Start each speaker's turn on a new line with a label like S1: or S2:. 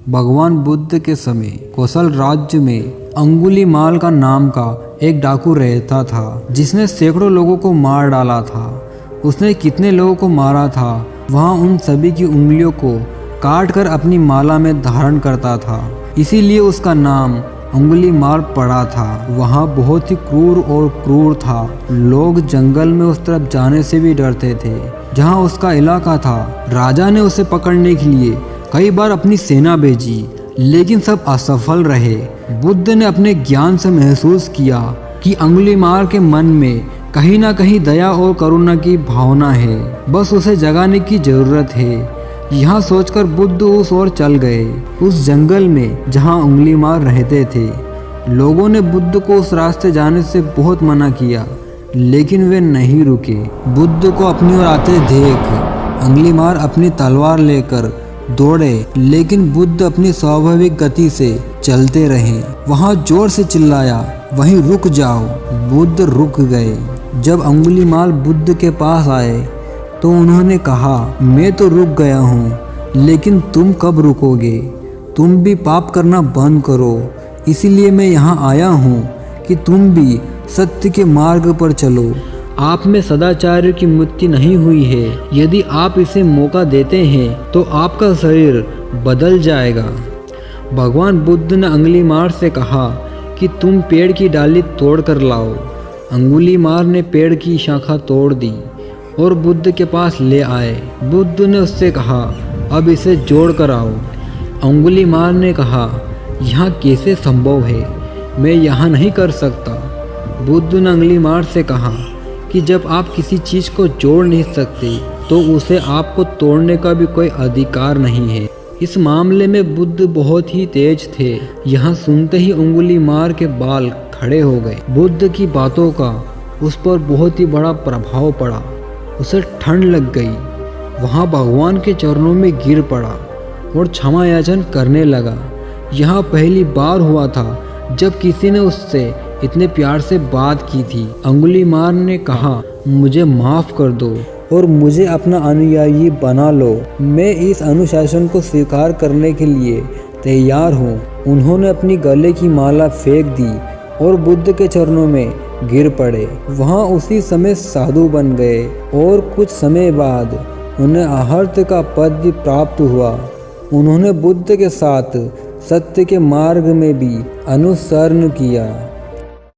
S1: भगवान बुद्ध के समय कौशल राज्य में अंगुलीमाल का नाम का एक डाकू रहता था जिसने सैकड़ों लोगों को मार डाला था। उसने कितने लोगों को मारा था वहाँ उन सभी की उंगलियों को काट कर अपनी माला में धारण करता था, इसीलिए उसका नाम अंगुलीमाल पड़ा था। वहाँ बहुत ही क्रूर और क्रूर था। लोग जंगल में उस तरफ जाने से भी डरते थे जहाँ उसका इलाका था। राजा ने उसे पकड़ने के लिए कई बार अपनी सेना भेजी, लेकिन सब असफल रहे। बुद्ध ने अपने ज्ञान से महसूस किया कि अंगुलीमाल के मन में कहीं ना कहीं दया और करुणा की भावना है, बस उसे जगाने की जरूरत है। यहाँ सोचकर बुद्ध उस ओर चल गए, उस जंगल में जहाँ अंगुलीमाल रहते थे। लोगों ने बुद्ध को उस रास्ते जाने से बहुत मना किया, लेकिन वे नहीं रुके। बुद्ध को अपनी ओर आते देख अंगुलीमाल अपनी तलवार लेकर दौड़े, लेकिन बुद्ध अपनी स्वाभाविक गति से चलते रहे। वहाँ जोर से चिल्लाया, वहीं रुक जाओ। बुद्ध रुक गए। जब अंगुलीमाल बुद्ध के पास आए तो उन्होंने कहा, मैं तो रुक गया हूँ, लेकिन तुम कब रुकोगे? तुम भी पाप करना बंद करो, इसीलिए मैं यहाँ आया हूँ कि तुम भी सत्य के मार्ग पर चलो। आप में सदाचार की मृत्यु नहीं हुई है। यदि आप इसे मौका देते हैं तो आपका शरीर बदल जाएगा। भगवान बुद्ध ने अंगुलीमाल से कहा कि तुम पेड़ की डाली तोड़ कर लाओ। अंगुलीमाल ने पेड़ की शाखा तोड़ दी और बुद्ध के पास ले आए। बुद्ध ने उससे कहा, अब इसे जोड़ कर आओ। अंगुलीमाल ने कहा, यहाँ कैसे संभव है? मैं यहाँ नहीं कर सकता। बुद्ध ने अंगुलीमाल से कहा कि जब आप किसी चीज़ को जोड़ नहीं सकते तो उसे आपको तोड़ने का भी कोई अधिकार नहीं है। इस मामले में बुद्ध बहुत ही तेज थे। यहाँ सुनते ही अंगुलीमाल के बाल खड़े हो गए। बुद्ध की बातों का उस पर बहुत ही बड़ा प्रभाव पड़ा। उसे ठंड लग गई। वहाँ भगवान के चरणों में गिर पड़ा और क्षमा याचन करने लगा। यहाँ पहली बार हुआ था जब किसी ने उससे इतने प्यार से बात की थी। अंगुलीमाल ने कहा, मुझे माफ़ कर दो और मुझे अपना अनुयायी बना लो। मैं इस अनुशासन को स्वीकार करने के लिए तैयार हूँ। उन्होंने अपनी गले की माला फेंक दी और बुद्ध के चरणों में गिर पड़े। वहाँ उसी समय साधु बन गए और कुछ समय बाद उन्हें अहर्त का पद भी प्राप्त हुआ। उन्होंने बुद्ध के साथ सत्य के मार्ग में भी अनुसरण किया।